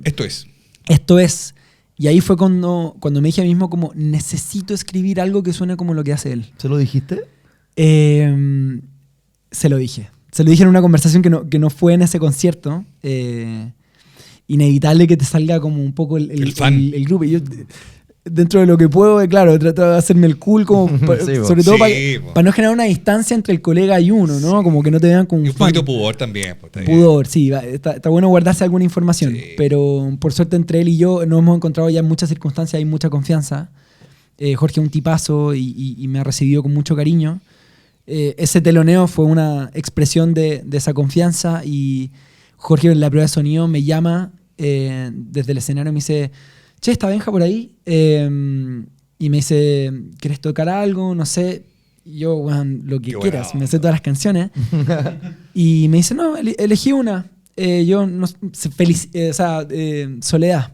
Esto es. Y ahí fue cuando me dije a mí mismo como, necesito escribir algo que suene como lo que hace él. ¿Se lo dijiste? Se lo dije. Se lo dije en una conversación que no fue en ese concierto. Inevitable que te salga como un poco el grupo. Y yo, dentro de lo que puedo, claro, trato de hacerme el cool, como sobre todo para no generar una distancia entre el colega y uno, ¿no? Como que no te vean como un fan. Un poquito pudor también. Pudor, sí. Está bueno guardarse alguna información. Sí. Pero por suerte entre él y yo nos hemos encontrado ya en muchas circunstancias, hay mucha confianza. Jorge es un tipazo y me ha recibido con mucho cariño. Ese teloneo fue una expresión de esa confianza y Jorge en la prueba de sonido me llama desde el escenario y me dice, che, ¿está Benja por ahí? Y me dice, ¿querés tocar algo? No sé. Y yo, bueno, lo que quieras, me sé todas las canciones. Y me dice, no, elegí una. Yo, no, Soledad,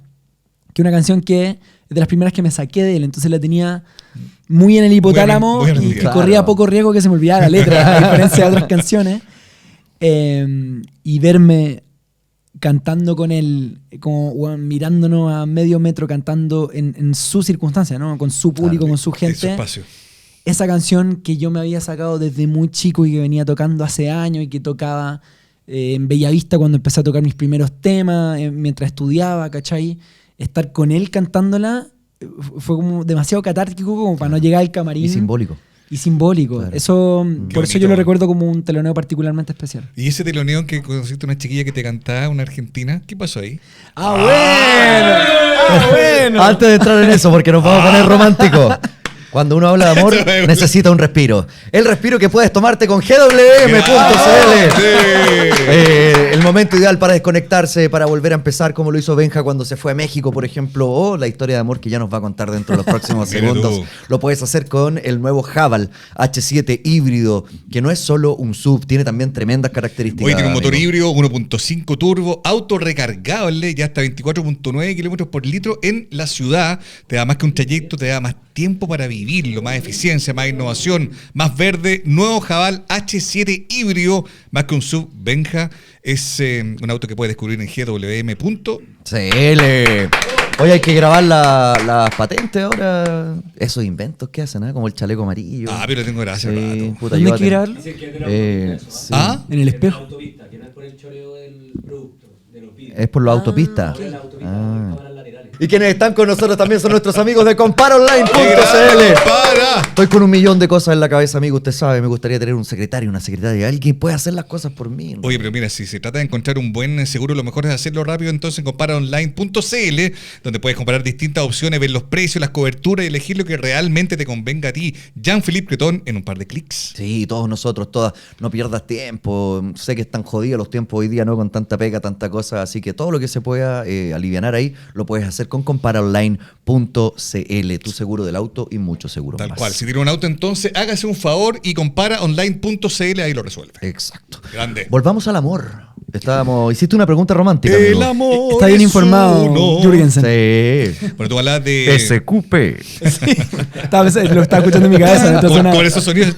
que es una canción que es de las primeras que me saqué de él, entonces la tenía muy en el hipotálamo y corría poco riesgo que se me olvidara la letra, a diferencia de otras canciones. Y verme cantando con él, como bueno, mirándonos a medio metro, cantando en su circunstancia, ¿no? Con su público, con su gente. Esa canción que yo me había sacado desde muy chico y que venía tocando hace años y que tocaba en Bellavista cuando empecé a tocar mis primeros temas, mientras estudiaba, ¿cachai? Estar con él cantándola fue como demasiado catártico como para no llegar al camarín. Y simbólico. Claro. Eso, por eso yo lo recuerdo como un teloneo particularmente especial. ¿Y ese teloneo que conociste una chiquilla que te cantaba, una argentina? ¿Qué pasó ahí? Bueno. Antes de entrar en eso, porque nos vamos a poner románticos. Cuando uno habla de amor, necesita un respiro. El respiro que puedes tomarte con GWM.cl. El momento ideal para desconectarse, para volver a empezar, como lo hizo Benja cuando se fue a México, por ejemplo, o la historia de amor que ya nos va a contar dentro de los próximos segundos. Lo puedes hacer con el nuevo Haval H7 híbrido, que no es solo un SUV, tiene también tremendas características. Hoy tiene un motor híbrido 1.5 turbo, auto recargable, ya hasta 24.9 kilómetros por litro en la ciudad. Te da más que un trayecto, te da más tiempo para vivirlo, más eficiencia, más innovación, más verde. Nuevo Haval H7 híbrido, más que un SUV. Benja es un auto que puedes descubrir en gwm.cl. Hoy hay que grabar las patentes ahora. Esos inventos que hacen, ¿eh? Como el chaleco amarillo. Pero tengo gracias. Puta, ¿dónde hay que grabarlo? Sí. En el espejo. Autopista, que no es por el choreo del producto, de los vídeos. Es por la autopista. Por la autopista, con cámaras laterales. Y quienes estandcon nosotros también son nuestros amigos de ComparaOnline.cl. Estoy con 1.000.000 de cosas en la cabeza, amigo. Usted sabe, me gustaría tener un secretario, una secretaria, alguien que pueda hacer las cosas por mí, ¿no? Oye, pero mira, si se trata de encontrar un buen seguro, lo mejor es hacerlo rápido. Entonces en ComparaOnline.cl, donde puedes comparar distintas opciones, ver los precios, las coberturas y elegir lo que realmente te convenga a ti. Jean-Philippe Cretón, en un par de clics. Sí, todos nosotros, todas. No pierdas tiempo. Sé que están jodidos los tiempos hoy día, ¿no? Con tanta pega, tanta cosa. Así que todo lo que se pueda alivianar ahí, lo puedes hacer con ComparaOnline.cl, tu seguro del auto y mucho seguro Tal más. cual. Si tiene un auto, entonces hágase un favor y ComparaOnline.cl, ahí lo resuelve. Exacto. Grande. Volvamos al amor. Hiciste una pregunta romántica. El amigo. amor. Está bien informado, Jürgensen. Sí. Bueno, tú hablas de... SQP. Lo estaba escuchando en mi cabeza. Con esos sonidos.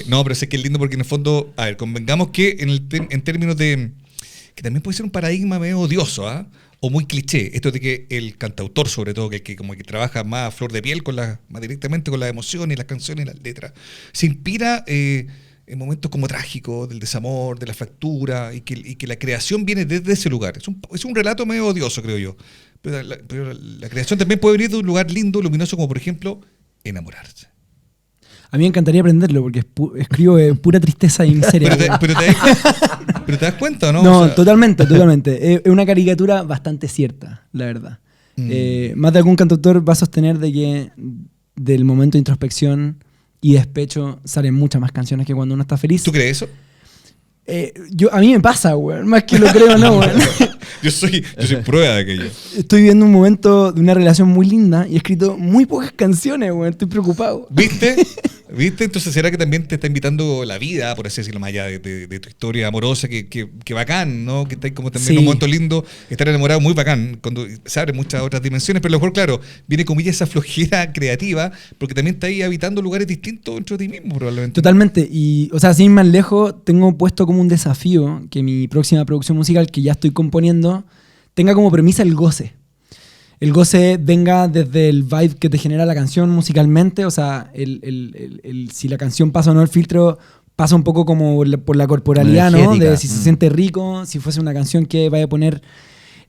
No, pero sé que es lindo porque en el fondo, a ver, convengamos que en términos de... que también puede ser un paradigma medio odioso, ¿ah? O muy cliché, esto de que el cantautor, sobre todo, que como que trabaja más a flor de piel, más directamente con las emociones, las canciones y las letras, se inspira en momentos como trágicos, del desamor, de la fractura, y que la creación viene desde ese lugar. Es un relato medio odioso, creo yo. Pero la creación también puede venir de un lugar lindo, luminoso, como por ejemplo, enamorarse. A mí me encantaría aprenderlo porque escribo pura tristeza y miseria. pero te das cuenta, ¿no? No, o sea, totalmente. Es una caricatura bastante cierta, la verdad. Más de algún cantautor va a sostener de que del momento de introspección y despecho salen muchas más canciones que cuando uno está feliz. ¿Tú crees eso? A mí me pasa, weón. Más que lo creo o no, weón. Yo soy prueba de aquello. Estoy viviendo un momento de una relación muy linda y he escrito muy pocas canciones, weón. Estoy preocupado. ¿Viste? Entonces, ¿será que también te está invitando la vida, por así decirlo, más allá de tu historia amorosa, que bacán, ¿no? Que está como también Sí. un momento lindo, estar enamorado, muy bacán, cuando se abren muchas otras dimensiones, pero a lo mejor, claro, viene comillas esa flojera creativa, porque también está ahí habitando lugares distintos dentro de ti mismo, probablemente. Totalmente. Y, o sea, sin ir más lejos, tengo puesto como un desafío que mi próxima producción musical, que ya estoy componiendo, tenga como premisa el goce. El goce venga desde el vibe que te genera la canción musicalmente, o sea, si la canción pasa o no el filtro, pasa un poco como por la corporalidad, ¿no? Energética. De si se siente rico, si fuese una canción que vaya a poner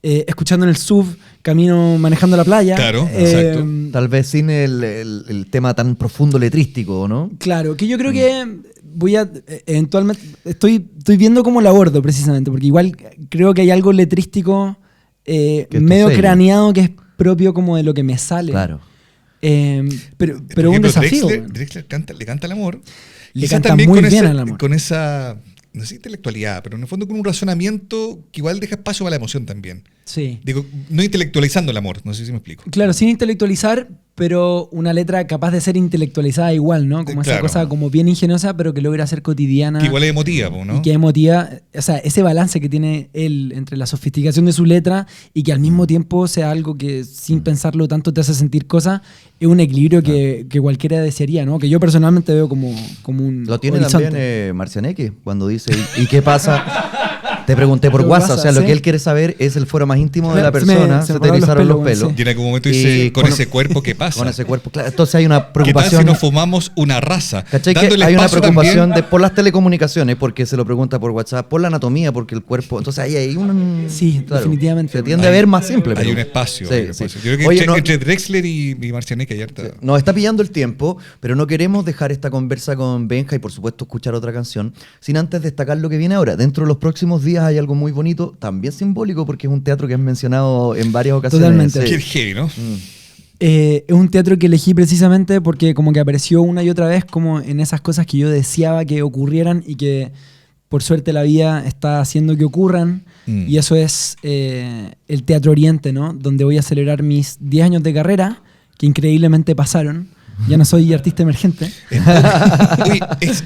escuchando en el SUV, camino manejando la playa. Claro, exacto. Tal vez sin el tema tan profundo letrístico, ¿no? Claro, que yo creo que voy a eventualmente estoy viendo cómo lo abordo precisamente, porque igual creo que hay algo letrístico es tu medio sello. craneado que es propio como de lo que me sale. Claro. Pero Por un ejemplo, desafío. Drexler le canta al amor. Le Quizás canta también muy con bien esa, al amor. con esa, no sé, intelectualidad, pero en el fondo con un razonamiento que igual deja espacio para la emoción también. Sí. Digo, no intelectualizando el amor, no sé si me explico. Claro, sin intelectualizar, pero una letra capaz de ser intelectualizada igual, ¿no? Como esa Claro. cosa como bien ingeniosa, pero que logra ser cotidiana. Que igual es emotiva, po, ¿no? Y que emotiva, o sea, ese balance que tiene él entre la sofisticación de su letra y que al mismo tiempo sea algo que sin pensarlo tanto te hace sentir cosas, es un equilibrio que cualquiera desearía, ¿no? Que yo personalmente veo como un Lo tiene horizonte. también Marcianeque cuando dice, ¿y qué pasa? Te pregunté por ¿Qué WhatsApp, pasa? o sea, lo Sí. que él quiere saber es el fuero más íntimo de la Se me- persona, se se me te pararon los erizaron los pelos, pelos. sí. Y en algún momento Y dice, con con- ese cuerpo, ¿qué pasa? Con ese cuerpo, claro. Entonces hay una ¿Qué tal si preocupación. nos fumamos una raza? ¿Cachai? Que Dándole hay una espacio preocupación también. por las telecomunicaciones, porque se lo pregunta por WhatsApp, por la anatomía, porque el cuerpo. Entonces ahí hay un. Sí, definitivamente. Se tiende a ver más simple. Hay pero- un espacio. Sí, hay un sí. espacio. Yo creo que Oye, entre Drexler y Marcianeque ayer está. nos está pillando el tiempo, pero no queremos dejar esta conversa con Benja y por supuesto escuchar otra canción, sin antes destacar lo que viene ahora. Dentro de los próximos días hay algo muy bonito, también simbólico, porque es un teatro que has mencionado en varias ocasiones. Totalmente. Qué heavy, ¿no? Es un teatro que elegí precisamente porque como que apareció una y otra vez como en esas cosas que yo deseaba que ocurrieran y que por suerte la vida está haciendo que ocurran. Y eso es el Teatro Oriente, ¿no? Donde voy a celebrar mis 10 años de carrera, que increíblemente pasaron. Ya no soy artista emergente. Oye,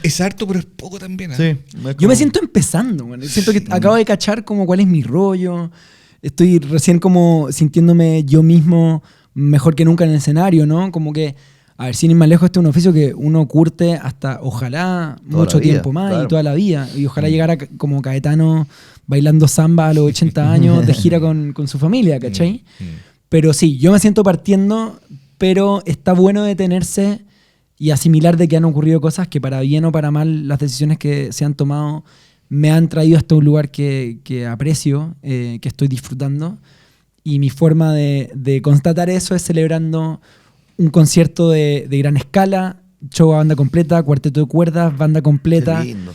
es harto, pero es poco también. ¿eh? Sí. Yo me siento empezando, bueno. Siento que acabo de cachar como cuál es mi rollo. Estoy recién como sintiéndome yo mismo mejor que nunca en el escenario, ¿no? Como que, a ver, sin ir más lejos, este es un oficio que uno curte hasta, ojalá, Toda mucho la vida, tiempo más claro. y toda la vida. Y ojalá llegara como Caetano bailando samba a los 80 años de gira con su familia, ¿cachai? Pero sí, yo me siento partiendo, pero está bueno detenerse y asimilar de que han ocurrido cosas que para bien o para mal las decisiones que se han tomado me han traído hasta un lugar que aprecio, que estoy disfrutando. Y mi forma de constatar eso es celebrando un concierto de gran escala, show a banda completa, cuarteto de cuerdas, banda completa, Qué lindo.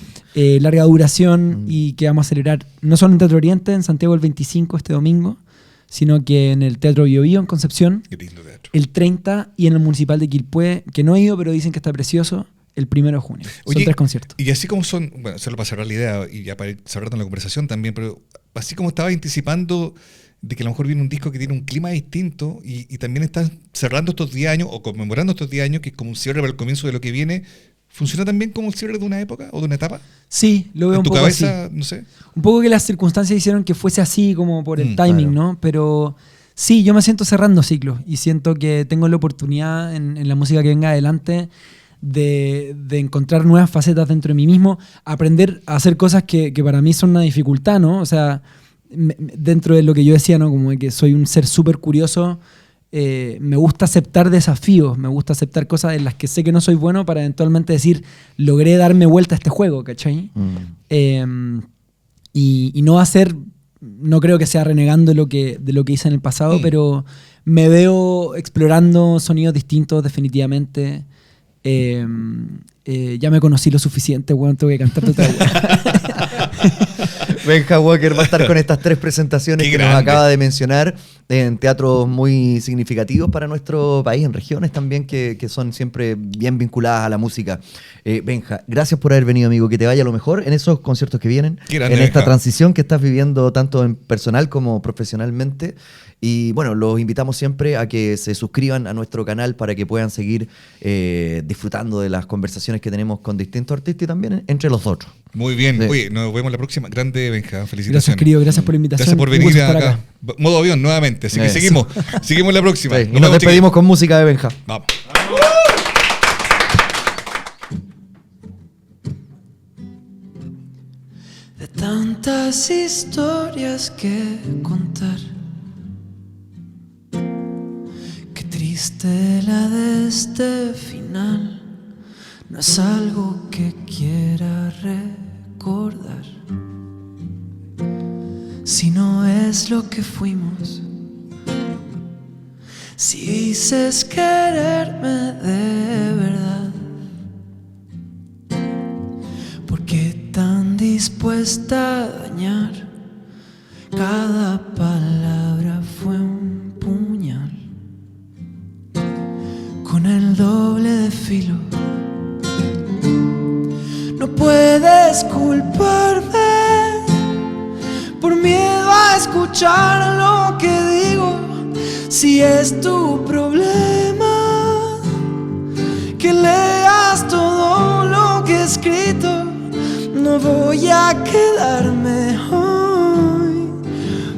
larga duración y que vamos a celebrar no solo en Teatro Oriente, en Santiago el 25 este domingo, sino que en el Teatro Bio Bio en Concepción, Qué lindo teatro. el 30 y en el Municipal de Quilpué, que no he ido, pero dicen que está precioso, el 1 de junio. Son Oye, 3 conciertos. Y así como son, bueno, solo para cerrar la idea y ya para ir cerrando la conversación también, pero así como estaba anticipando de que a lo mejor viene un disco que tiene un clima distinto y también estás cerrando estos 10 años o conmemorando estos 10 años, que es como un cierre para el comienzo de lo que viene, ¿funciona también como un cierre de una época o de una etapa? Sí, lo veo ¿En un tu poco así. cabeza, no sé? Un poco que las circunstancias hicieron que fuese así, como por el timing, claro. ¿no? Pero sí, yo me siento cerrando ciclos y siento que tengo la oportunidad en la música que venga adelante de encontrar nuevas facetas dentro de mí mismo, aprender a hacer cosas que para mí son una dificultad, ¿no? O sea, dentro de lo que yo decía, ¿no? Como de que soy un ser súper curioso, me gusta aceptar desafíos, me gusta aceptar cosas en las que sé que no soy bueno para eventualmente decir, logré darme vuelta a este juego, ¿cachai? Y no hacer, no creo que sea renegando de lo que hice en el pasado, pero me veo explorando sonidos distintos definitivamente. Ya me conocí lo suficiente, bueno, tengo que cantarte otra vez. Benja Walker va a estar con estas 3 presentaciones Qué que nos grande. acaba de mencionar en teatros muy significativos para nuestro país, en regiones también que son siempre bien vinculadas a la música. Benja, gracias por haber venido, amigo. Que te vaya lo mejor en esos conciertos que vienen, Qué grande, en esta Benja. transición que estás viviendo tanto en personal como profesionalmente. Y bueno, los invitamos siempre a que se suscriban a nuestro canal para que puedan seguir disfrutando de las conversaciones que tenemos con distintos artistas y también entre los otros. Muy bien. Sí. Oye, nos vemos la próxima. Grande, Benja. Felicitaciones. Gracias, querido. Gracias por la invitación. Gracias por Un venir gusto estar acá. Modo avión nuevamente. Así que Eso. seguimos la próxima. Sí, y nos vemos, despedimos con música de Benja. chiquillos. Vamos. De tantas historias que contar. Qué triste la de este final. No es algo que quiera recordar, sino es lo que fuimos. Si dices quererme de verdad, ¿por qué tan dispuesta a dañar? Cada palabra fue un puñal con el doble de filo. No puedes culparme por miedo a escuchar lo que digo. Si es tu problema que leas todo lo que he escrito, no voy a quedarme hoy.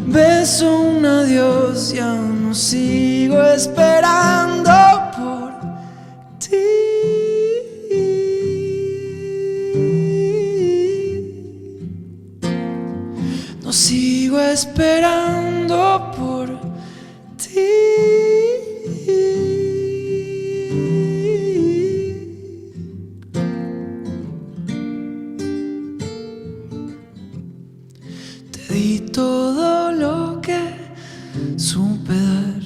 Beso un adiós, ya no sigo esperando por ti. No sigo esperando por ti. Te di todo lo que supe dar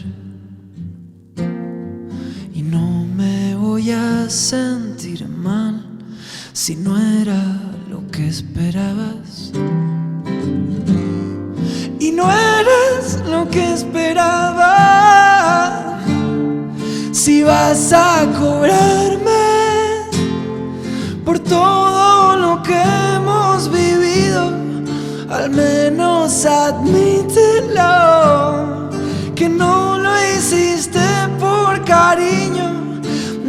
y no me voy a sentir mal si no era lo que esperabas. Y no eres lo que esperaba. Si vas a cobrarme por todo lo que hemos vivido, al menos admítelo, que no lo hiciste por cariño.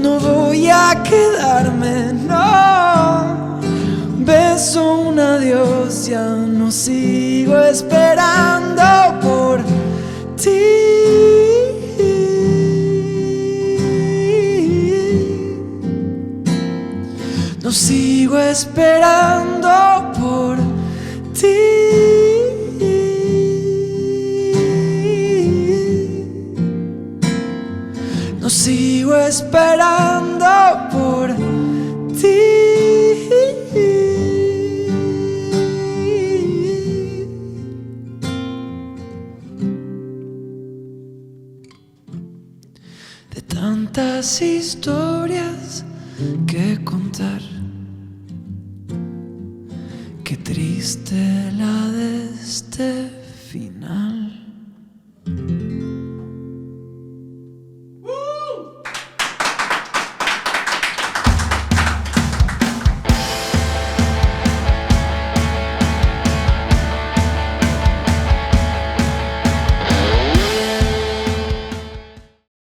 No voy a quedarme, no. Beso un adiós, ya no sigo esperando por ti. No sigo esperando por ti. No sigo esperando por ti. De tantas historias que contar, qué triste la de este final.